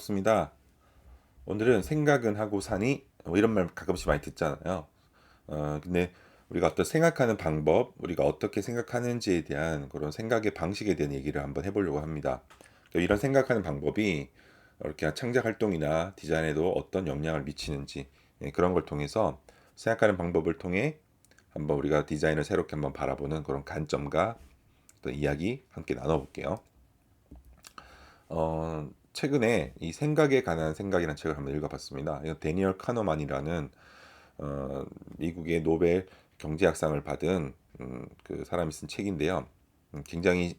좋습니다. 오늘은 생각은 하고 사니 뭐 이런 말 가끔씩 많이 듣잖아요. 근데 우리가 어떤 생각하는 방법, 우리가 어떻게 생각하는지에 대한 그런 생각의 방식에 대한 얘기를 한번 해보려고 합니다. 이런 생각하는 방법이 이렇게 창작 활동이나 디자인에도 어떤 영향을 미치는지 그런 걸 통해서 생각하는 방법을 통해 한번 우리가 디자인을 새롭게 한번 바라보는 그런 관점과 어떤 이야기 함께 나눠볼게요. 최근에 이 생각에 관한 생각이라는 책을 한번 읽어봤습니다. 이건 데니얼 카너만이라는 미국의 노벨 경제학상을 받은 그 사람이 쓴 책인데요. 굉장히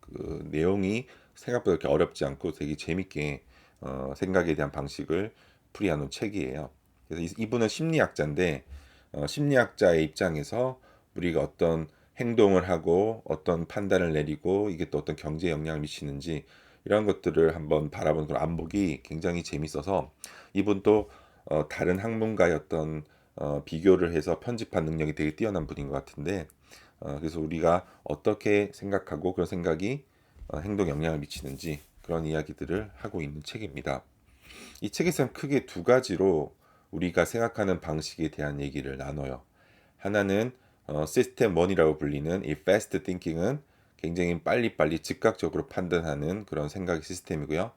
그 내용이 생각보다 그렇게 어렵지 않고 되게 재밌게 생각에 대한 방식을 풀이하는 책이에요. 그래서 이분은 심리학자인데 심리학자의 입장에서 우리가 어떤 행동을 하고 어떤 판단을 내리고 이게 또 어떤 경제에 영향을 미치는지 이런 것들을 한번 바라보는 그런 안목이 굉장히 재밌어서 이분도 다른 학문가의 어떤 비교를 해서 편집한 능력이 되게 뛰어난 분인 것 같은데 그래서 우리가 어떻게 생각하고 그런 생각이 행동에 영향을 미치는지 그런 이야기들을 하고 있는 책입니다. 이 책에서는 크게 두 가지로 우리가 생각하는 방식에 대한 얘기를 나눠요. 하나는 시스템 1이라고 불리는 이 fast thinking은 굉장히 빨리빨리 즉각적으로 판단하는 그런 생각 시스템이고요.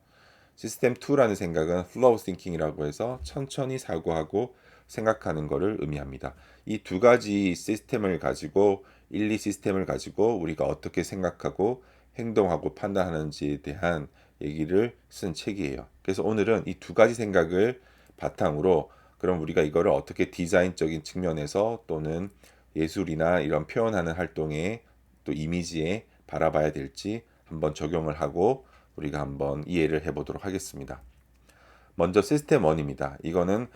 시스템 2라는 생각은 flow thinking이라고 해서 천천히 사고하고 생각하는 것을 의미합니다. 이 두 가지 시스템을 가지고 1, 2 시스템을 가지고 우리가 어떻게 생각하고 행동하고 판단하는지에 대한 얘기를 쓴 책이에요. 그래서 오늘은 이 두 가지 생각을 바탕으로 그럼 우리가 이거를 어떻게 디자인적인 측면에서 또는 예술이나 이런 표현하는 활동에 또 이미지에 바라봐야 될지 한번 적용을 하고 우리가 한번 이해를 해보도록 하겠습니다. 먼저 시스템 1입니다. 이거는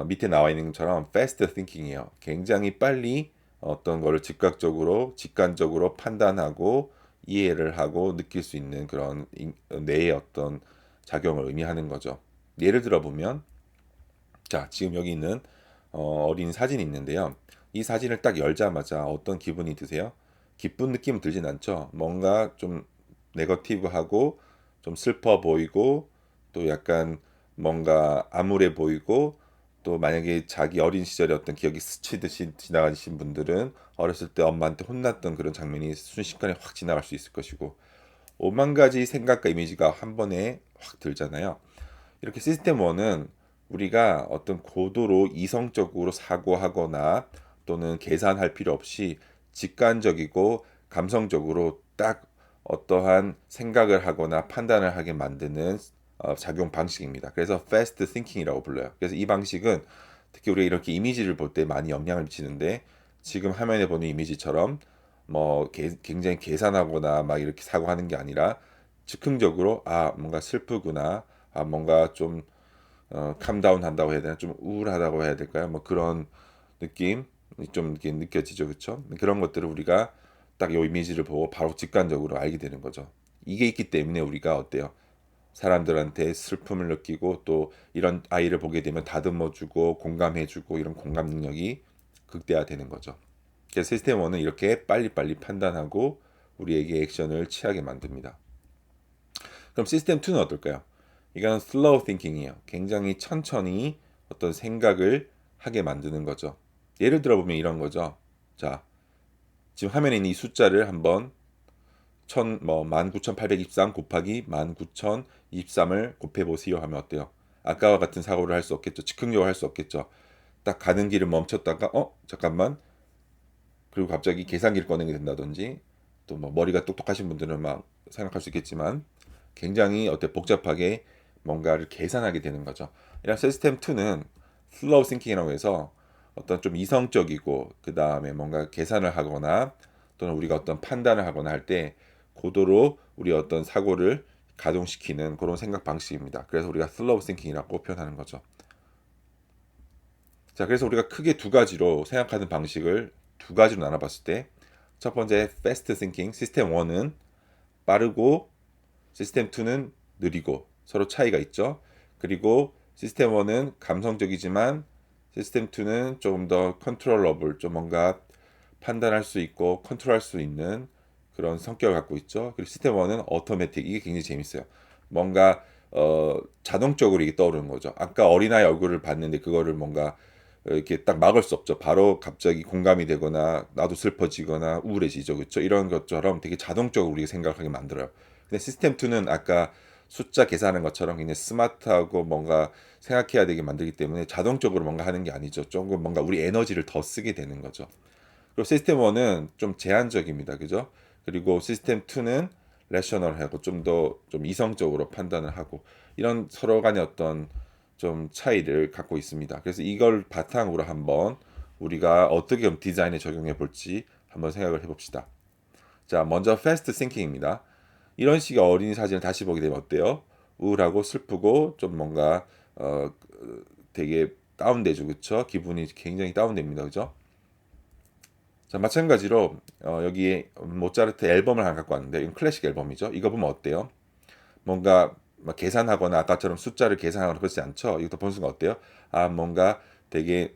밑에 나와 있는 것처럼 fast thinking이에요. 굉장히 빨리 어떤 거를 즉각적으로, 직관적으로 판단하고 이해를 하고 느낄 수 있는 그런 뇌의 어떤 작용을 의미하는 거죠. 예를 들어 보면, 자, 지금 여기 있는 어린 사진이 있는데요. 이 사진을 딱 열자마자 어떤 기분이 드세요? 기쁜 느낌은 들진 않죠. 뭔가 좀 네거티브하고 좀 슬퍼 보이고 또 약간 뭔가 암울해 보이고 또 만약에 자기 어린 시절에 어떤 기억이 스치듯이 지나가신 분들은 어렸을 때 엄마한테 혼났던 그런 장면이 순식간에 확 지나갈 수 있을 것이고 오만 가지 생각과 이미지가 한 번에 확 들잖아요. 이렇게 시스템 1은 우리가 어떤 고도로 이성적으로 사고하거나 또는 계산할 필요 없이 직관적이고 감성적으로 딱 어떠한 생각을 하거나 판단을 하게 만드는 작용 방식입니다. 그래서 fast thinking이라고 불러요. 그래서 이 방식은 특히 우리가 이렇게 이미지를 볼 때 많이 영향을 미치는데 지금 화면에 보는 이미지처럼 뭐 굉장히 계산하거나 막 이렇게 사고하는 게 아니라 즉흥적으로 아 뭔가 슬프구나 아 뭔가 좀 캄다운 한다고 해야 되나 좀 우울하다고 해야 될까요? 뭐 그런 느낌 좀 이렇게 느껴지죠, 그렇죠? 그런 것들을 우리가 딱 요 이미지를 보고 바로 직관적으로 알게 되는 거죠. 이게 있기 때문에 우리가 어때요? 사람들한테 슬픔을 느끼고 또 이런 아이를 보게 되면 다듬어주고 공감해주고 이런 공감 능력이 극대화되는 거죠. 그래서 시스템 1은 이렇게 빨리빨리 판단하고 우리에게 액션을 취하게 만듭니다. 그럼 시스템 2는 어떨까요? 이건 slow thinking이에요. 굉장히 천천히 어떤 생각을 하게 만드는 거죠. 예를 들어보면 이런 거죠. 자, 지금 화면에 있는 이 숫자를 한번 19,823 곱하기 19,023을 곱해보세요 하면 어때요? 아까와 같은 사고를 할 수 없겠죠. 즉흥적으로 할 수 없겠죠. 딱 가는 길을 멈췄다가 잠깐만 그리고 갑자기 계산기를 꺼내게 된다든지 또 뭐 머리가 똑똑하신 분들은 막 생각할 수 있겠지만 굉장히 복잡하게 뭔가를 계산하게 되는 거죠. 이런 시스템 2는 슬로우 싱킹이라고 해서 어떤 좀 이성적이고 그 다음에 뭔가 계산을 하거나 또는 우리가 어떤 판단을 하거나 할 때 고도로 우리 어떤 사고를 가동시키는 그런 생각 방식입니다. 그래서 우리가 슬로우 싱킹이라고 표현하는 거죠. 자, 그래서 우리가 크게 두 가지로 생각하는 방식을 두 가지로 나눠봤을 때 첫 번째 fast thinking 시스템 1은 빠르고 시스템 2는 느리고 서로 차이가 있죠. 그리고 시스템 1은 감성적이지만 시스템 2는 조금 더 컨트롤러블, 좀 뭔가 판단할 수 있고 컨트롤할 수 있는 그런 성격을 갖고 있죠. 그리고 시스템 1은 오토매틱, 이게 굉장히 재밌어요. 뭔가 자동적으로 이게 떠오르는 거죠. 아까 어린아이 얼굴을 봤는데 그거를 뭔가 이렇게 딱 막을 수 없죠. 바로 갑자기 공감이 되거나 나도 슬퍼지거나 우울해지죠. 그렇죠? 이런 것처럼 되게 자동적으로 우리가 생각하게 만들어요. 근데 시스템 2는 아까 숫자 계산하는 것처럼 굉장히 스마트하고 뭔가 생각해야 되게 만들기 때문에 자동적으로 뭔가 하는 게 아니죠. 조금 뭔가 우리 에너지를 더 쓰게 되는 거죠. 그리고 시스템 1은 좀 제한적입니다. 그죠? 그리고 시스템 2는 레셔널하고 좀 더 좀 이성적으로 판단을 하고 이런 서로 간의 어떤 좀 차이를 갖고 있습니다. 그래서 이걸 바탕으로 한번 우리가 어떻게 좀 디자인에 적용해 볼지 한번 생각을 해봅시다. 자, 먼저 패스트 싱킹입니다. 이런 식의 어린이 사진을 다시 보게 되면 어때요? 우울하고 슬프고 좀 뭔가 되게 다운되죠, 그쵸? 기분이 굉장히 다운됩니다, 그죠? 자, 마찬가지로 여기에 모차르트 앨범을 하나 갖고 왔는데 이건 클래식 앨범이죠. 이거 보면 어때요? 뭔가 막 계산하거나 아까처럼 숫자를 계산하거나 그렇지 않죠. 이것도 보는 순간 어때요? 아, 뭔가 되게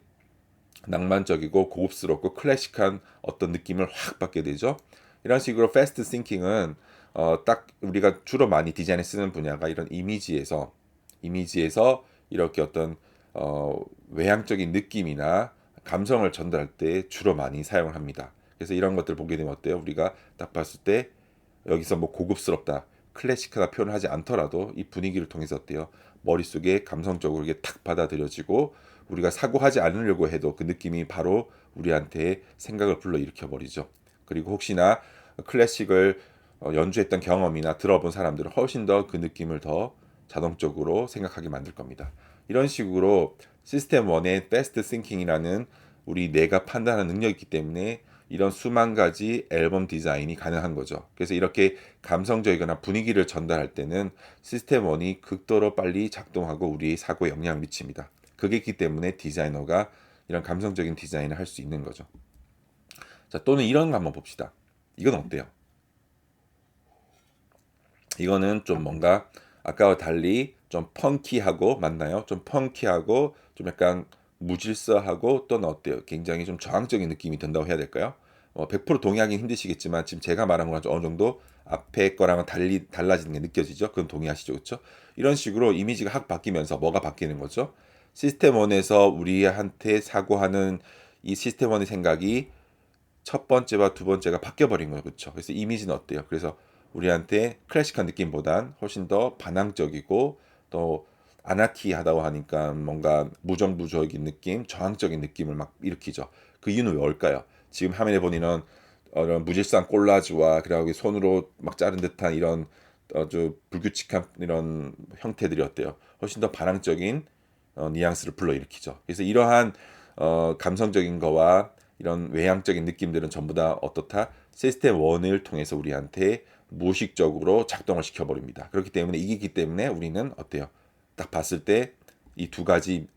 낭만적이고 고급스럽고 클래식한 어떤 느낌을 확 받게 되죠. 이런 식으로 패스트 싱킹은 딱 우리가 주로 많이 디자인에 쓰는 분야가 이런 이미지에서 이렇게 어떤 외향적인 느낌이나 감성을 전달할 때 주로 많이 사용을 합니다. 그래서 이런 것들 보게 되면 어때요? 우리가 딱 봤을 때 여기서 뭐 고급스럽다, 클래식하다 표현을 하지 않더라도 이 분위기를 통해서 어때요? 머릿속에 감성적으로 이게 탁 받아들여지고 우리가 사고하지 않으려고 해도 그 느낌이 바로 우리한테 생각을 불러일으켜 버리죠. 그리고 혹시나 클래식을 연주했던 경험이나 들어본 사람들은 훨씬 더 그 느낌을 더 자동적으로 생각하게 만들 겁니다. 이런 식으로 시스템 1의 베스트 싱킹이라는 우리 뇌가 판단하는 능력이 있기 때문에 이런 수만 가지 앨범 디자인이 가능한 거죠. 그래서 이렇게 감성적이거나 분위기를 전달할 때는 시스템 1이 극도로 빨리 작동하고 우리의 사고에 영향을 미칩니다. 그게 있기 때문에 디자이너가 이런 감성적인 디자인을 할 수 있는 거죠. 자, 또는 이런 거 한번 봅시다. 이건 어때요? 이거는 좀 뭔가 아까와 달리 좀 펑키하고 맞나요? 좀 펑키하고 좀 약간 무질서하고 또는 어때요? 굉장히 좀 저항적인 느낌이 든다고 해야 될까요? 100% 동의하기는 힘드시겠지만 지금 제가 말한 거랑 좀 어느 정도 앞에 거랑은 달라지는 게 느껴지죠? 그건 동의하시죠? 그렇죠? 이런 식으로 이미지가 확 바뀌면서 뭐가 바뀌는 거죠? 시스템 1에서 우리한테 사고하는 이 시스템 1의 생각이 첫 번째와 두 번째가 바뀌어 버린 거예요. 그렇죠? 그래서 이미지는 어때요? 그래서 우리한테 클래식한 느낌보단 훨씬 더 반항적이고 또 아나키하다고 하니까 뭔가 무정부적인 느낌, 저항적인 느낌을 막 일으키죠. 그 이유는 뭘까요? 지금 화면에 보는 이런 무질서한 콜라주와 그리고 손으로 막 자른 듯한 이런 아주 불규칙한 이런 형태들이 어때요? 훨씬 더 반항적인 뉘앙스를 불러일으키죠. 그래서 이러한 감성적인 거와 이런 외향적인 느낌들은 전부 다 어떻다? 시스템 1을 통해서 우리한테 무의식적으로 작동을 시켜버립니다. 그렇기 때문에 이기기 때문에 우리는 어때요? 딱 봤을 때 이 두 가지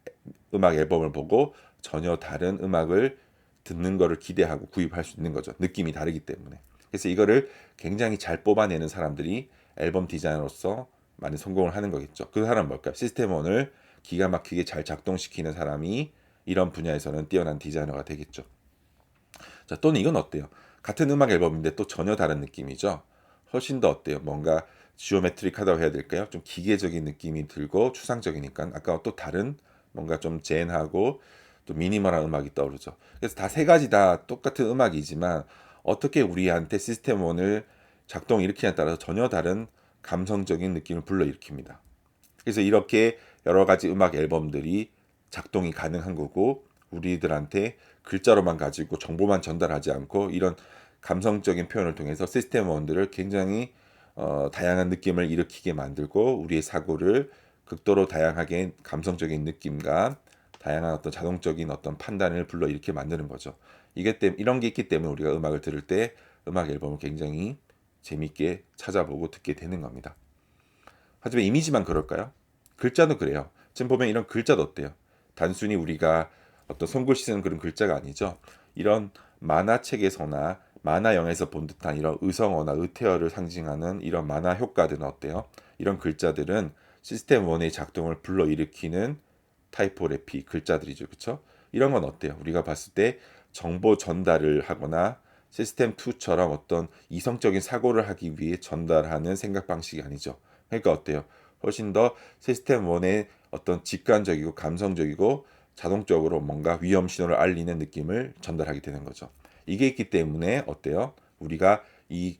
음악 앨범을 보고 전혀 다른 음악을 듣는 거를 기대하고 구입할 수 있는 거죠. 느낌이 다르기 때문에. 그래서 이거를 굉장히 잘 뽑아내는 사람들이 앨범 디자이너로서 많이 성공을 하는 거겠죠. 그 사람은 뭘까요? 시스템 1을 기가 막히게 잘 작동시키는 사람이 이런 분야에서는 뛰어난 디자이너가 되겠죠. 자, 또는 이건 어때요? 같은 음악 앨범인데 또 전혀 다른 느낌이죠. 훨씬 더 어때요? 뭔가 지오메트릭하다고 해야 될까요? 좀 기계적인 느낌이 들고 추상적이니까 아까와 또 다른 뭔가 좀 젠하고 또 미니멀한 음악이 떠오르죠. 그래서 다 세 가지 다 똑같은 음악이지만 어떻게 우리한테 시스템 1을 작동일으키냐에 따라서 전혀 다른 감성적인 느낌을 불러일으킵니다. 그래서 이렇게 여러 가지 음악 앨범들이 작동이 가능한 거고 우리들한테 글자로만 가지고 정보만 전달하지 않고 이런 감성적인 표현을 통해서 시스템 원들을 굉장히 다양한 느낌을 일으키게 만들고 우리의 사고를 극도로 다양하게 감성적인 느낌과 다양한 어떤 자동적인 어떤 판단을 불러일으키게 만드는 거죠. 이런 게 있기 때문에 우리가 음악을 들을 때 음악 앨범을 굉장히 재밌게 찾아보고 듣게 되는 겁니다. 하지만 이미지만 그럴까요? 글자도 그래요. 지금 보면 이런 글자도 어때요? 단순히 우리가 어떤 손글씨 쓰는 그런 글자가 아니죠. 이런 만화책에서나 만화영화에서 본 듯한 이런 의성어나 의태어를 상징하는 이런 만화 효과들은 어때요? 이런 글자들은 시스템 1의 작동을 불러일으키는 타이포그래피 글자들이죠. 그렇죠? 이런 건 어때요? 우리가 봤을 때 정보 전달을 하거나 시스템 2처럼 어떤 이성적인 사고를 하기 위해 전달하는 생각 방식이 아니죠. 그러니까 어때요? 훨씬 더 시스템 1의 어떤 직관적이고 감성적이고 자동적으로 뭔가 위험 신호를 알리는 느낌을 전달하게 되는 거죠. 이게 있기 때문에 어때요? 우리가 이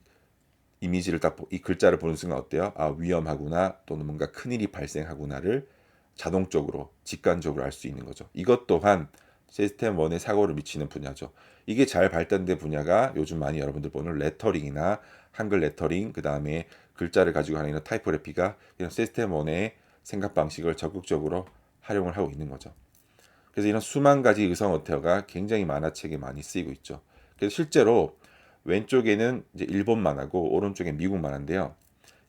이미지를 딱 이 글자를 보는 순간 어때요? 아, 위험하구나 또는 뭔가 큰일이 발생하구나를 자동적으로 직관적으로 알 수 있는 거죠. 이것 또한 시스템 1의 사고를 미치는 분야죠. 이게 잘 발달된 분야가 요즘 많이 여러분들 보는 레터링이나 한글 레터링, 그 다음에 글자를 가지고 하는 이런 타이포그래피가 이런 시스템 1의 생각 방식을 적극적으로 활용을 하고 있는 거죠. 그래서 이런 수만 가지 의성 어태어가 굉장히 만화책에 많이 쓰이고 있죠. 그래서 실제로 왼쪽에는 이제 일본 만화고 오른쪽에 미국 만화인데요.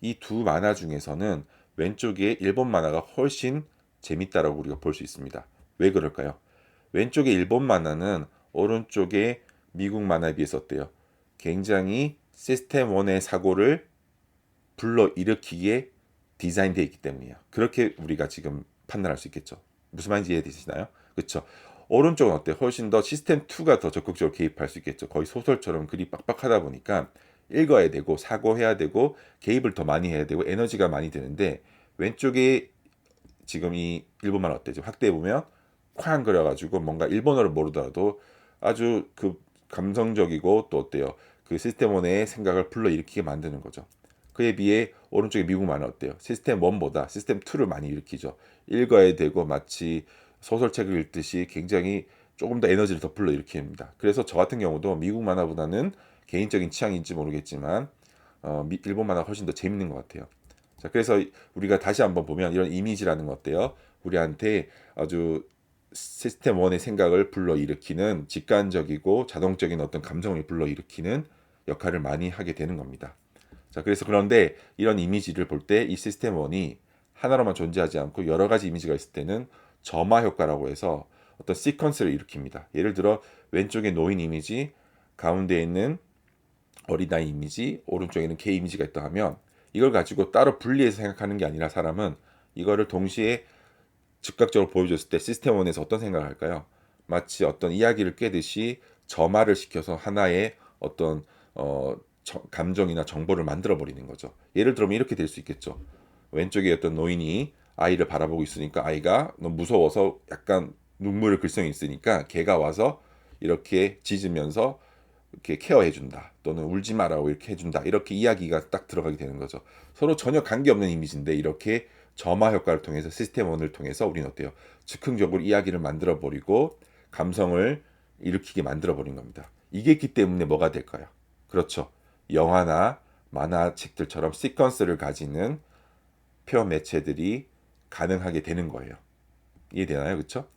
이 두 만화 중에서는 왼쪽에 일본 만화가 훨씬 재밌다라고 우리가 볼 수 있습니다. 왜 그럴까요? 왼쪽에 일본 만화는 오른쪽에 미국 만화에 비해서 어때요? 굉장히 시스템 1의 사고를 불러일으키기에 디자인되어 있기 때문이에요. 그렇게 우리가 지금 판단할 수 있겠죠. 무슨 말인지 이해되시나요? 그렇죠. 오른쪽은 어때요? 훨씬 더 시스템 2가 더 적극적으로 개입할 수 있겠죠. 거의 소설처럼 글이 빡빡하다 보니까 읽어야 되고 사고해야 되고 개입을 더 많이 해야 되고 에너지가 많이 드는데, 왼쪽에 지금 이 일본말 어때요? 확대해 보면 쾅 그려가지고 뭔가 일본어를 모르더라도 아주 그 감성적이고 또 어때요? 그 시스템 1의 생각을 불러일으키게 만드는 거죠. 그에 비해 오른쪽에 미국 만화 어때요? 시스템 1보다 시스템 2를 많이 일으키죠. 읽어야 되고 마치 소설책을 읽듯이 굉장히 조금 더 에너지를 더 불러일으킵니다. 그래서 저 같은 경우도 미국 만화보다는 개인적인 취향인지 모르겠지만 일본 만화가 훨씬 더 재밌는 것 같아요. 자, 그래서 우리가 다시 한번 보면 이런 이미지라는 것 어때요? 우리한테 아주 시스템 1의 생각을 불러일으키는 직관적이고 자동적인 어떤 감정을 불러일으키는 역할을 많이 하게 되는 겁니다. 자, 그래서 그런데 이런 이미지를 볼 때 이 시스템 1이 하나로만 존재하지 않고 여러 가지 이미지가 있을 때는 점화 효과라고 해서 어떤 시퀀스를 일으킵니다. 예를 들어 왼쪽에 노인 이미지, 가운데 있는 어린아이 이미지, 오른쪽에는 개 이미지가 있다 하면 이걸 가지고 따로 분리해서 생각하는 게 아니라 사람은 이거를 동시에 즉각적으로 보여줬을 때 시스템 1에서 어떤 생각을 할까요? 마치 어떤 이야기를 꿰듯이 점화를 시켜서 하나의 어떤 감정이나 정보를 만들어 버리는 거죠. 예를 들면 이렇게 될 수 있겠죠. 왼쪽에 어떤 노인이 아이를 바라보고 있으니까 아이가 너무 무서워서 약간 눈물을 글썽이 있으니까 걔가 와서 이렇게 짖으면서 이렇게 케어해준다 또는 울지 마라고 이렇게 해준다, 이렇게 이야기가 딱 들어가게 되는 거죠. 서로 전혀 관계없는 이미지인데 이렇게 점화 효과를 통해서 시스템 1을 통해서 우리는 어때요? 즉흥적으로 이야기를 만들어 버리고 감성을 일으키게 만들어 버린 겁니다. 이게 있기 때문에 뭐가 될까요? 그렇죠. 영화나 만화책들처럼 시퀀스를 가지는 표현 매체들이 가능하게 되는 거예요. 이해되나요? 그렇죠?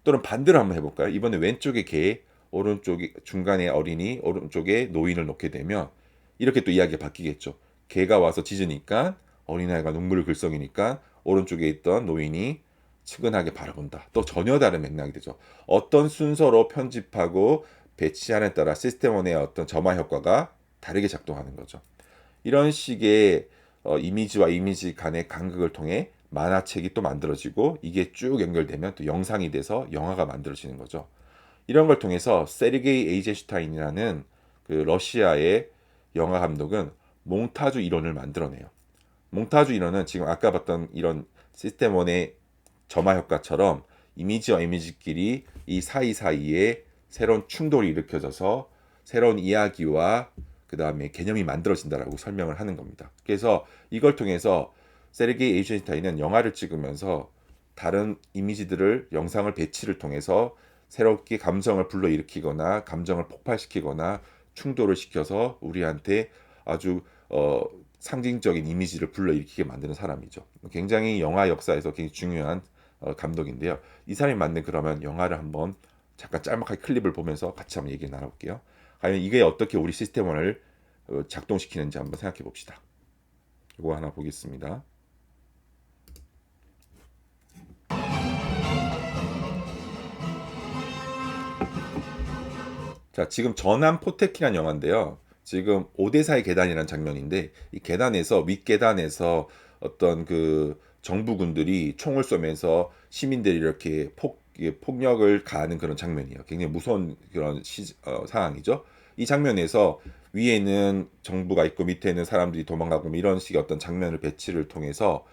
또는 반대로 한번 해볼까요? 이번에 왼쪽에 개, 오른쪽에 중간에 어린이, 오른쪽에 노인을 놓게 되면 이렇게 또 이야기가 바뀌겠죠. 개가 와서 짖으니까 어린아이가 눈물을 글썽이니까 오른쪽에 있던 노인이 측은하게 바라본다. 또 전혀 다른 맥락이 되죠. 어떤 순서로 편집하고 배치하느냐에 따라 시스템 1의 어떤 점화 효과가 다르게 작동하는 거죠. 이런 식의 이미지와 이미지 간의 간극을 통해 만화책이 또 만들어지고 이게 쭉 연결되면 또 영상이 돼서 영화가 만들어지는 거죠. 이런 걸 통해서 세르게이 에이젠슈타인이라는 그 러시아의 영화 감독은 몽타주 이론을 만들어내요. 몽타주 이론은 지금 아까 봤던 이런 시스템 1의 점화 효과처럼 이미지와 이미지끼리 이 사이사이에 새로운 충돌이 일으켜져서 새로운 이야기와 그 다음에 개념이 만들어진다라고 설명을 하는 겁니다. 그래서 이걸 통해서 세르게이 에이젠슈타인은 영화를 찍으면서 다른 이미지들을 영상을 배치를 통해서 새롭게 감정을 불러일으키거나 감정을 폭발시키거나 충돌을 시켜서 우리한테 아주 상징적인 이미지를 불러일으키게 만드는 사람이죠. 굉장히 영화 역사에서 굉장히 중요한 감독인데요. 이 사람이 만든 그러면 영화를 한번 잠깐 짤막하게 클립을 보면서 같이 한번 얘기 나눠볼게요. 과연 이게 어떻게 우리 시스템을 작동시키는지 한번 생각해 봅시다. 이거 하나 보겠습니다. 자, 지금 전함 포테키라는 영화인데요. 지금 오대사의 계단이라는 장면인데 이 계단에서 윗계단에서 어떤 그 정부군들이 총을 쏘면서 시민들이 이렇게 폭력을 가하는 그런 장면이에요. 굉장히 무서운 그런 상황이죠. 이 장면에서 위에는 정부가 있고 밑에는 사람들이 도망가고 이런 식의 어떤 장면을 배치를 통해서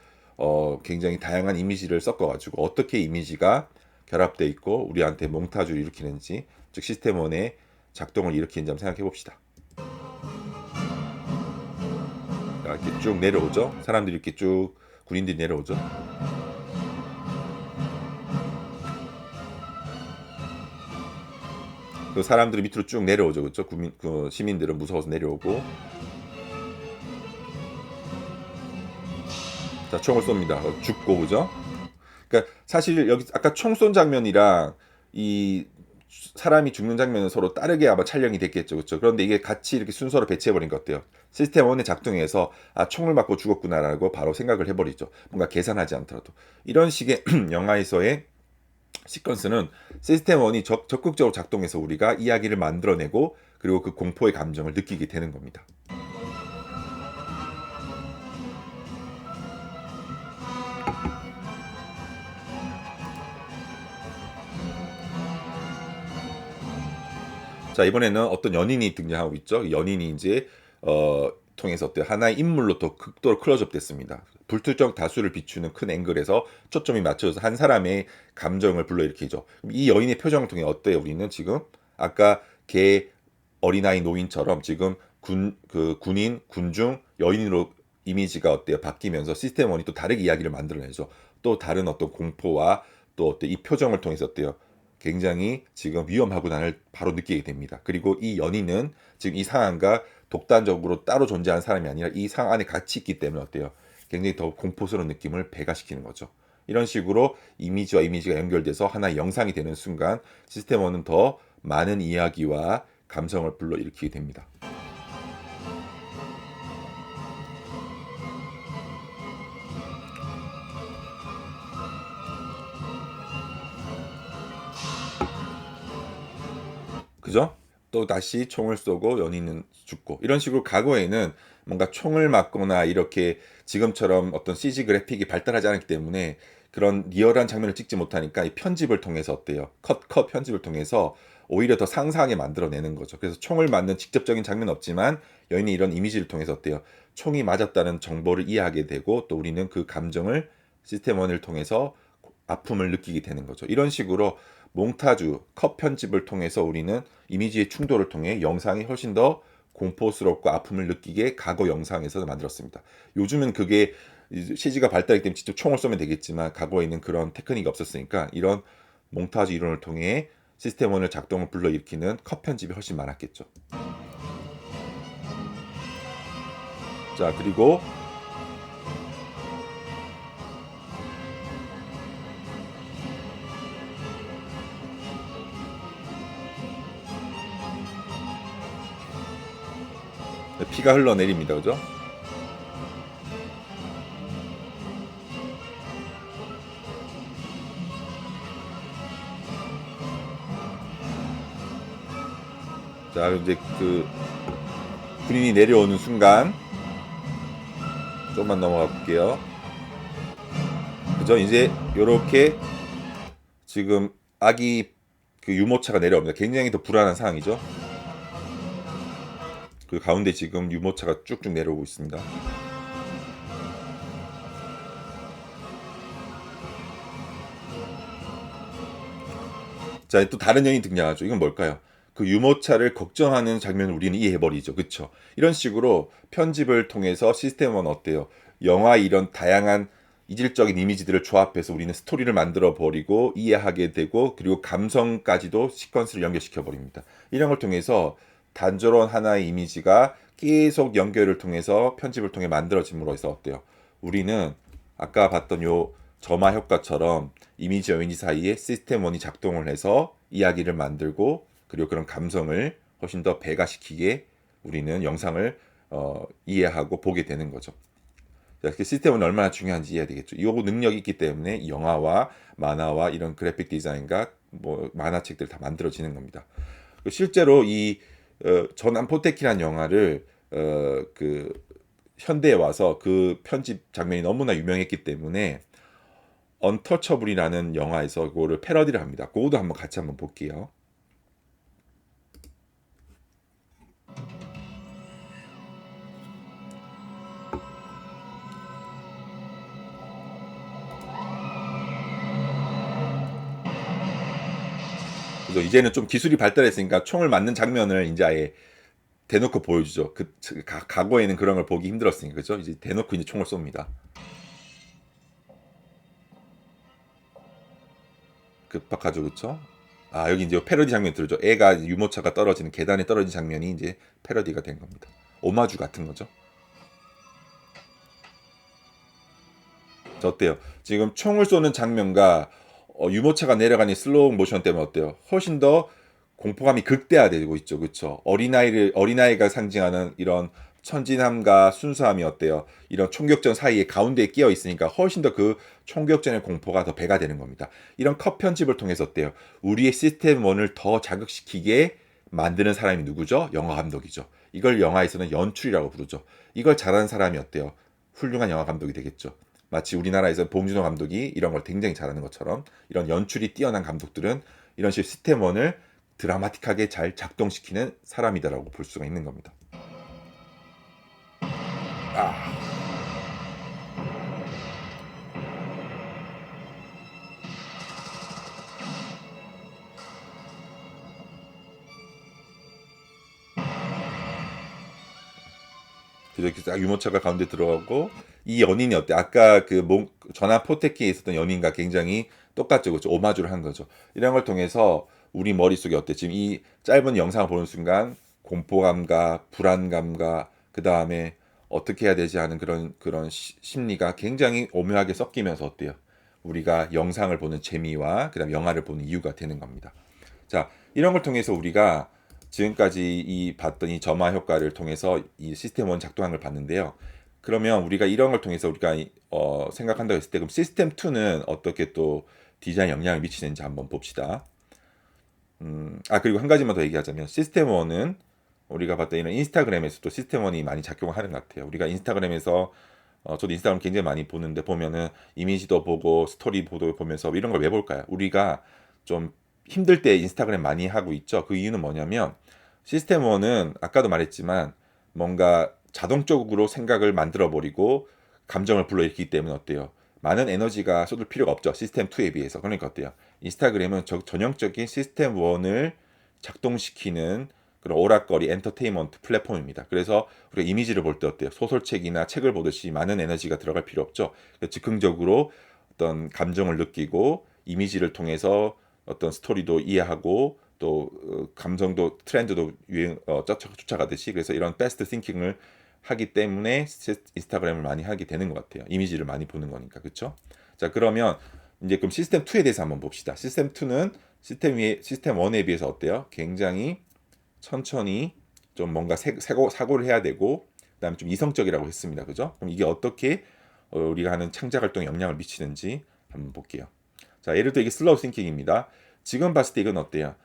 굉장히 다양한 이미지를 섞어가지고 어떻게 이미지가 결합돼 있고 우리한테 몽타주를 일으키는지, 즉 시스템1의 작동을 일으키는지 한번 생각해 봅시다. 이렇게 쭉 내려오죠. 사람들이 이렇게 쭉 군인들이 내려오죠. 그 사람들이 밑으로 쭉 내려오죠, 그렇죠? 그 시민들은 무서워서 내려오고, 자 총을 쏩니다. 죽고, 그죠? 그러니까 사실 여기 아까 총 쏜 장면이랑 이 사람이 죽는 장면은 서로 다르게 아마 촬영이 됐겠죠, 그렇죠? 그런데 이게 같이 이렇게 순서로 배치해버린 것 어때요? 시스템 1의 작동에서 아 총을 맞고 죽었구나라고 바로 생각을 해버리죠. 뭔가 계산하지 않더라도 이런 식의 영화에서의 시퀀스는 시스템 1이 적극적으로 작동해서 우리가 이야기를 만들어내고 그리고 그 공포의 감정을 느끼게 되는 겁니다. 자 이번에는 어떤 연인이 등장하고 있죠. 연인이 이제 통해서 어때 하나의 인물로 또 극도로 클로즈업 됐습니다. 불특정 다수를 비추는 큰 앵글에서 초점이 맞춰져서 한 사람의 감정을 불러일으키죠. 이 여인의 표정을 통해 어때요? 우리는 지금 아까 개 어린아이 노인처럼 지금 군인 군중 여인으로 이미지가 어때요? 바뀌면서 시스템 원이 또 다르게 이야기를 만들어내죠. 또 다른 어떤 공포와 또 어때 이 표정을 통해서 어때요? 굉장히 지금 위험하구나를 바로 느끼게 됩니다. 그리고 이 연인은 지금 이 상황과 독단적으로 따로 존재하는 사람이 아니라 이 상황 안에 같이 있기 때문에 어때요? 굉장히 더 공포스러운 느낌을 배가시키는 거죠. 이런 식으로 이미지와 이미지가 연결돼서 하나의 영상이 되는 순간 시스템1은 더 많은 이야기와 감성을 불러일으키게 됩니다. 그죠? 또 다시 총을 쏘고 연인은 죽고 이런 식으로 과거에는 뭔가 총을 맞거나 이렇게 지금처럼 어떤 CG 그래픽이 발달하지 않았기 때문에 그런 리얼한 장면을 찍지 못하니까 이 편집을 통해서 어때요? 컷 편집을 통해서 오히려 더 상상하게 만들어내는 거죠. 그래서 총을 맞는 직접적인 장면은 없지만 여인이 이런 이미지를 통해서 어때요? 총이 맞았다는 정보를 이해하게 되고 또 우리는 그 감정을 시스템 1을 통해서 아픔을 느끼게 되는 거죠. 이런 식으로 몽타주, 컷 편집을 통해서 우리는 이미지의 충돌을 통해 영상이 훨씬 더 공포스럽고 아픔을 느끼게 과거 영상에서 만들었습니다. 요즘은 그게 CG가 발달했기 때문에 직접 총을 쏘면 되겠지만 과거에는 그런 테크닉이 없었으니까 이런 몽타주 이론을 통해 시스템 1을 작동을 불러일으키는 컷 편집이 훨씬 많았겠죠. 자 그리고 피가 흘러내립니다. 그죠? 자 이제 그 군인이 내려오는 순간 조금만 넘어가 볼게요. 그죠? 이제 요렇게 지금 아기 그 유모차가 내려옵니다. 굉장히 더 불안한 상황이죠. 그 가운데 지금 유모차가 쭉쭉 내려오고 있습니다. 자, 또 다른 연이 등장하죠. 이건 뭘까요? 그 유모차를 걱정하는 장면을 우리는 이해해버리죠. 그쵸? 이런 식으로 편집을 통해서 시스템은 어때요? 영화 이런 다양한 이질적인 이미지들을 조합해서 우리는 스토리를 만들어 버리고 이해하게 되고 그리고 감성까지도 시퀀스를 연결시켜 버립니다. 이런 걸 통해서 단조로운 하나의 이미지가 계속 연결을 통해서 편집을 통해 만들어짐으로 해서 어때요? 우리는 아까 봤던 요 점화 효과처럼 이미지와 이미지 사이에 시스템 원이 작동을 해서 이야기를 만들고 그리고 그런 감성을 훨씬 더 배가시키게 우리는 영상을 이해하고 보게 되는 거죠. 그 시스템은 얼마나 중요한지 이해해야 되겠죠. 이 능력이 있기 때문에 영화와 만화와 이런 그래픽 디자인과 뭐 만화책들 다 만들어지는 겁니다. 실제로 이 전함 포테키라는 영화를 그 현대에 와서 그 편집 장면이 너무나 유명했기 때문에 언터처블이라는 영화에서 그거를 패러디를 합니다. 그거도 한번 같이 한번 볼게요. 그죠? 이제는 좀 기술이 발달했으니까 총을 맞는 장면을 이제 아예 대놓고 보여주죠. 과거에는 그런 걸 보기 힘들었으니까, 그죠? 이제 대놓고 이제 총을 쏩니다. 급박하죠, 그쵸? 아, 여기 이제 패러디 장면 들죠. 애가 유모차가 떨어지는 계단에 떨어진 장면이 이제 패러디가 된 겁니다. 오마주 같은 거죠. 저 어때요? 지금 총을 쏘는 장면과 유모차가 내려가는 슬로우 모션 때문에 어때요? 훨씬 더 공포감이 극대화되고 있죠, 그렇죠? 어린아이가 상징하는 이런 천진함과 순수함이 어때요? 이런 총격전 사이에 가운데에 끼어 있으니까 훨씬 더 그 총격전의 공포가 더 배가 되는 겁니다. 이런 컷 편집을 통해서 어때요? 우리의 시스템 1을 더 자극시키게 만드는 사람이 누구죠? 영화 감독이죠. 이걸 영화에서는 연출이라고 부르죠. 이걸 잘하는 사람이 어때요? 훌륭한 영화 감독이 되겠죠. 마치 우리나라에서 봉준호 감독이 이런 걸 굉장히 잘하는 것처럼 이런 연출이 뛰어난 감독들은 이런 식의 시스템 1을 드라마틱하게 잘 작동시키는 사람이다라고 볼 수가 있는 겁니다. 아, 이렇게 딱 유모차가 가운데 들어가고 이 연인이 어때? 아까 전화 포테키에 있었던 연인과 굉장히 똑같죠, 그렇죠? 오마주를 한 거죠. 이런 걸 통해서 우리 머릿속에 어때? 지금 이 짧은 영상을 보는 순간 공포감과 불안감과 그 다음에 어떻게 해야 되지 하는 그런 심리가 굉장히 오묘하게 섞이면서 어때요? 우리가 영상을 보는 재미와 그다음 영화를 보는 이유가 되는 겁니다. 자, 이런 걸 통해서 우리가 지금까지 봤던 이 점화 효과를 통해서 이 시스템 1 작동하는 걸 봤는데요. 그러면 우리가 이런 걸 통해서 우리가 생각한다고 했을 때 그럼 시스템 2는 어떻게 또 디자인 영향을 미치는지 한번 봅시다. 그리고 한 가지만 더 얘기하자면 시스템 1은 우리가 봤던 이런 인스타그램에서도 시스템 1이 많이 작용을 하는 것 같아요. 우리가 인스타그램에서 저도 인스타그램 굉장히 많이 보는데 보면은 이미지도 보고 스토리 보도 보면서 이런 걸 왜 볼까요? 우리가 좀 힘들 때 인스타그램 많이 하고 있죠. 그 이유는 뭐냐면 시스템 1은 아까도 말했지만 뭔가 자동적으로 생각을 만들어 버리고 감정을 불러일으키기 때문에 어때요? 많은 에너지가 쏟을 필요가 없죠. 시스템 2에 비해서. 그러니까 어때요? 인스타그램은 전형적인 시스템 1을 작동시키는 그런 오락거리 엔터테인먼트 플랫폼입니다. 그래서 우리가 이미지를 볼 때 어때요? 소설책이나 책을 보듯이 많은 에너지가 들어갈 필요 없죠. 즉흥적으로 어떤 감정을 느끼고 이미지를 통해서 어떤 스토리도 이해하고 또 감정도 트렌드도 쫓아가듯이 그래서 이런 패스트 싱킹을 하기 때문에 인스타그램을 많이 하게 되는 것 같아요. 이미지를 많이 보는 거니까 그렇죠? 자 그러면 이제 그럼 시스템 2에 대해서 한번 봅시다. 시스템 2는 시스템 1에 비해서 어때요? 굉장히 천천히 좀 뭔가 사고를 해야 되고 그다음에 좀 이성적이라고 했습니다. 그죠? 그럼 이게 어떻게 우리가 하는 창작 활동에 영향을 미치는지 한번 볼게요. 자, 예를 들어 이게 슬로우 싱킹입니다. 지금 봤을 때 이건 어때요?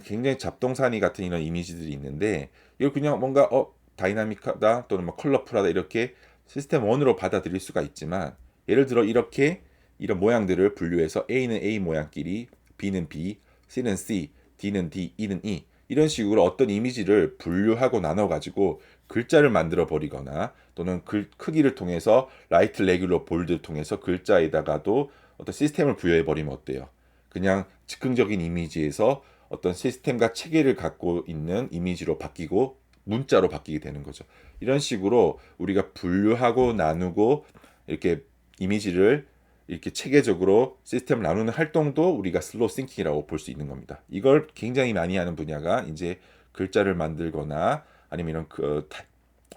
굉장히 잡동사니 같은 이런 이미지들이 있는데 이걸 그냥 뭔가 다이나믹하다 또는 뭐 컬러풀하다 이렇게 시스템 1으로 받아들일 수가 있지만 예를 들어 이렇게 이런 모양들을 분류해서 A는 A 모양끼리, B는 B, C는 C, D는 D, E는 E 이런 식으로 어떤 이미지를 분류하고 나눠가지고 글자를 만들어 버리거나 또는 크기를 통해서 라이트 레귤러 볼드를 통해서 글자에다가도 어떤 시스템을 부여해 버리면 어때요? 그냥 즉흥적인 이미지에서 어떤 시스템과 체계를 갖고 있는 이미지로 바뀌고 문자로 바뀌게 되는 거죠. 이런 식으로 우리가 분류하고 나누고 이렇게 이미지를 이렇게 체계적으로 시스템을 나누는 활동도 우리가 슬로우 싱킹이라고 볼 수 있는 겁니다. 이걸 굉장히 많이 하는 분야가 이제 글자를 만들거나 아니면 이런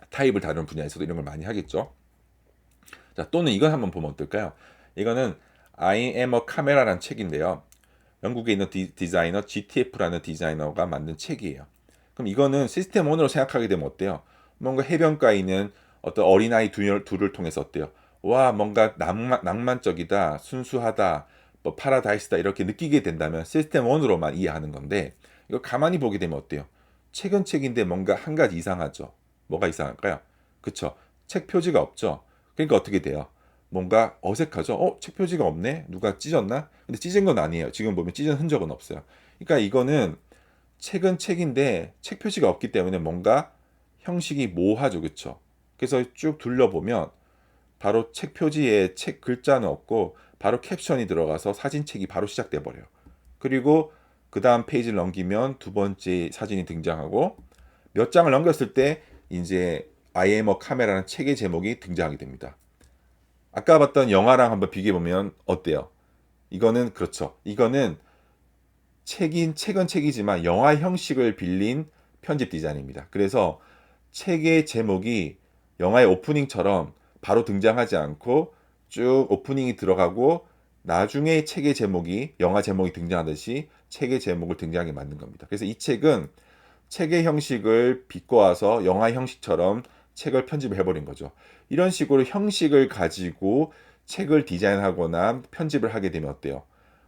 타입을 다루는 분야에서도 이런 걸 많이 하겠죠. 자, 또는 이건 한번 보면 어떨까요? 이거는 I am a camera라는 책인데요. 영국에 있는 디자이너 GTF라는 디자이너가 만든 책이에요. 그럼 이거는 시스템 1으로 생각하게 되면 어때요? 뭔가 해변가에 있는 어떤 어린아이 둘을 통해서 어때요? 와, 뭔가 낭만적이다, 순수하다, 뭐 파라다이스다 이렇게 느끼게 된다면 시스템 1으로만 이해하는 건데 이거 가만히 보게 되면 어때요? 책은 책인데 뭔가 한 가지 이상하죠. 뭐가 이상할까요? 그쵸? 책 표지가 없죠. 그러니까 어떻게 돼요? 뭔가 어색하죠. 책 표지가 없네. 누가 찢었나? 근데 찢은 건 아니에요. 지금 보면 찢은 흔적은 없어요. 그러니까 이거는 책은 책인데 책 표지가 없기 때문에 뭔가 형식이 모호하죠. 그쵸? 그래서 쭉 둘러보면 바로 책 표지에 책 글자는 없고 바로 캡션이 들어가서 사진책이 바로 시작돼 버려요. 그리고 그 다음 페이지를 넘기면 두 번째 사진이 등장하고 몇 장을 넘겼을 때 이제 I am a camera라는 책의 제목이 등장하게 됩니다. 아까 봤던 영화랑 한번 비교해 보면 어때요? 이거는 그렇죠. 이거는 책은 책이지만 영화 형식을 빌린 편집 디자인입니다. 그래서 책의 제목이 영화의 오프닝처럼 바로 등장하지 않고 쭉 오프닝이 들어가고 나중에 책의 제목이 영화 제목이 등장하듯이 책의 제목을 등장하게 만든 겁니다. 그래서 이 책은 책의 형식을 비꼬아서 영화 형식처럼 책을 편집을 해버린 거죠. 이런 식으로 형식을 가지고 책을 디자인하거나 편집을 하게 되면 어때요?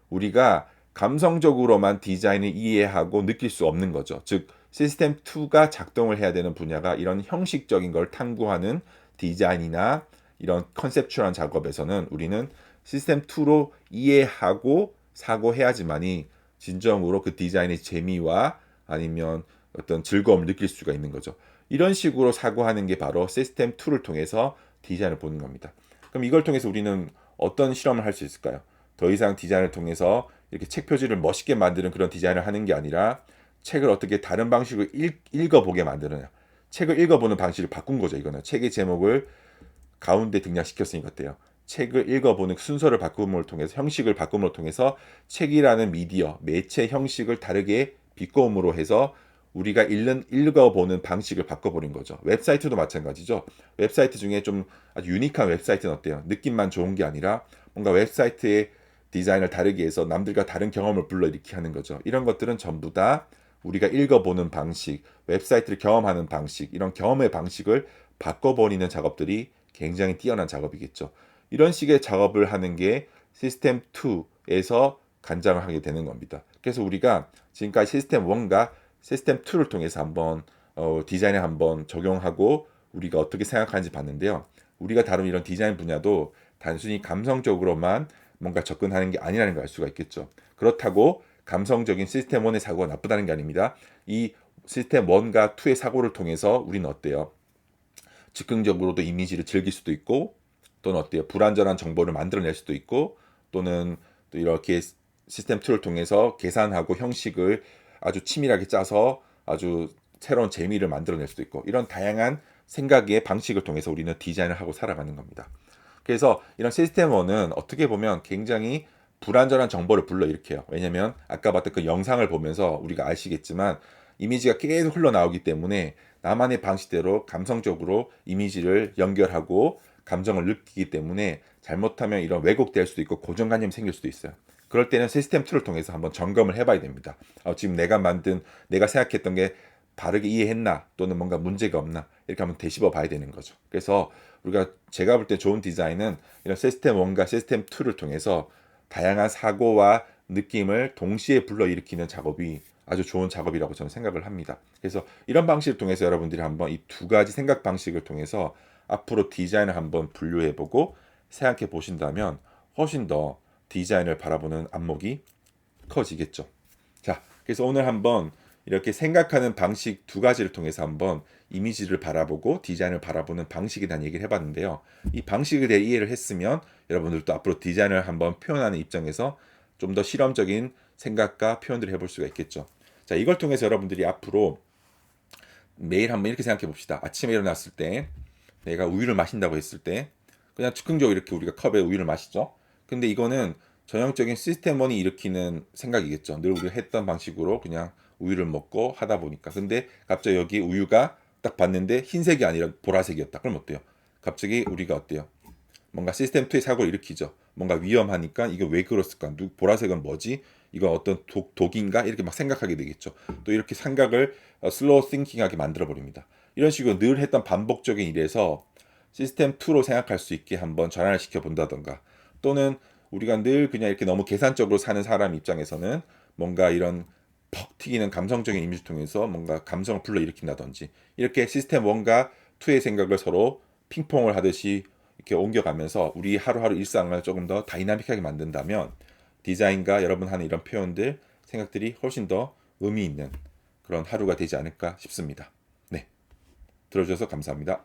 우리가 감성적으로만 디자인을 이해하고 느낄 수 없는 거죠. 즉 시스템 2가 작동을 해야 되는 분야가 이런 형식적인 걸 탐구하는 디자인이나 이런 컨셉추얼한 작업에서는 우리는 시스템 2로 이해하고 사고해야지만이 진정으로 그 디자인의 재미와 아니면 어떤 즐거움을 느낄 수가 있는 거죠. 이런 식으로 사고하는 게 바로 시스템 2를 통해서 디자인을 보는 겁니다. 그럼 이걸 통해서 우리는 어떤 실험을 할 수 있을까요? 더 이상 디자인을 통해서 이렇게 책 표지를 멋있게 만드는 그런 디자인을 하는 게 아니라 책을 어떻게 다른 방식으로 읽어보게 만드느냐. 책을 읽어보는 방식을 바꾼 거죠. 이거는 책의 제목을 가운데 등장시켰으니까 어때요? 책을 읽어보는 순서를 바꿈을 통해서 형식을 바꿈을 통해서 책이라는 미디어, 매체 형식을 다르게 비꼬음으로 해서 우리가 읽어보는 방식을 바꿔버린 거죠. 웹사이트도 마찬가지죠. 웹사이트 중에 좀 아주 유니크한 웹사이트는 어때요? 느낌만 좋은 게 아니라 뭔가 웹사이트의 디자인을 다르게 해서 남들과 다른 경험을 불러일으키게 하는 거죠. 이런 것들은 전부 다 우리가 읽어보는 방식, 웹사이트를 경험하는 방식, 이런 경험의 방식을 바꿔버리는 작업들이 굉장히 뛰어난 작업이겠죠. 이런 식의 작업을 하는 게 시스템 2에서 간장을 하게 되는 겁니다. 그래서 우리가 지금까지 시스템 1과 시스템 2를 통해서 한번 디자인에 한번 적용하고 우리가 어떻게 생각하는지 봤는데요. 우리가 다룬 이런 디자인 분야도 단순히 감성적으로만 뭔가 접근하는 게 아니라는 걸 알 수가 있겠죠. 그렇다고 감성적인 시스템 1의 사고가 나쁘다는 게 아닙니다. 이 시스템 1과 2의 사고를 통해서 우리는 어때요? 즉흥적으로도 이미지를 즐길 수도 있고 또는 어때요? 불완전한 정보를 만들어낼 수도 있고 또는 또 이렇게 시스템 2를 통해서 계산하고 형식을 아주 치밀하게 짜서 아주 새로운 재미를 만들어낼 수도 있고 이런 다양한 생각의 방식을 통해서 우리는 디자인을 하고 살아가는 겁니다. 그래서 이런 시스템 1은 어떻게 보면 굉장히 불완전한 정보를 불러일으켜요. 왜냐면 아까 봤던 그 영상을 보면서 우리가 아시겠지만 이미지가 계속 흘러나오기 때문에 나만의 방식대로 감성적으로 이미지를 연결하고 감정을 느끼기 때문에 잘못하면 이런 왜곡될 수도 있고 고정관념이 생길 수도 있어요. 그럴 때는 시스템 2를 통해서 한번 점검을 해봐야 됩니다. 지금 내가 생각했던 게 바르게 이해했나 또는 뭔가 문제가 없나 이렇게 한번 되짚어 봐야 되는 거죠. 그래서 제가 볼 때 좋은 디자인은 이런 시스템 1과 시스템 2를 통해서 다양한 사고와 느낌을 동시에 불러일으키는 작업이 아주 좋은 작업이라고 저는 생각을 합니다. 그래서 이런 방식을 통해서 여러분들이 한번 이 두 가지 생각 방식을 통해서 앞으로 디자인을 한번 분류해보고 생각해 보신다면 훨씬 더 디자인을 바라보는 안목이 커지겠죠. 자, 그래서 오늘 한번 이렇게 생각하는 방식 두 가지를 통해서 한번 이미지를 바라보고 디자인을 바라보는 방식에 대한 얘기를 해봤는데요. 이 방식에 대해 이해를 했으면 여러분들도 앞으로 디자인을 한번 표현하는 입장에서 좀 더 실험적인 생각과 표현들을 해볼 수가 있겠죠. 자, 이걸 통해서 여러분들이 앞으로 매일 한번 이렇게 생각해 봅시다. 아침에 일어났을 때 내가 우유를 마신다고 했을 때 그냥 즉흥적으로 이렇게 우리가 컵에 우유를 마시죠. 근데 이거는 전형적인 시스템 1이 일으키는 생각이겠죠. 늘 우리가 했던 방식으로 그냥 우유를 먹고 하다 보니까. 근데 갑자기 여기 우유가 딱 봤는데 흰색이 아니라 보라색이었다. 그럼 어때요? 갑자기 우리가 어때요? 뭔가 시스템 2의 사고를 일으키죠. 뭔가 위험하니까 이게 왜 그랬을까? 보라색은 뭐지? 이거 어떤 독인가? 이렇게 막 생각하게 되겠죠. 또 이렇게 생각을 슬로우 싱킹하게 만들어 버립니다. 이런 식으로 늘 했던 반복적인 일에서 시스템 2로 생각할 수 있게 한번 전환을 시켜 본다던가 또는 우리가 늘 그냥 이렇게 너무 계산적으로 사는 사람 입장에서는 뭔가 이런 퍽 튀기는 감성적인 이미지를 통해서 뭔가 감성을 불러일으킨다든지 이렇게 시스템 1과 2의 생각을 서로 핑퐁을 하듯이 이렇게 옮겨가면서 우리 하루하루 일상을 조금 더 다이나믹하게 만든다면 디자인과 여러분 하는 이런 표현들, 생각들이 훨씬 더 의미 있는 그런 하루가 되지 않을까 싶습니다. 네, 들어주셔서 감사합니다.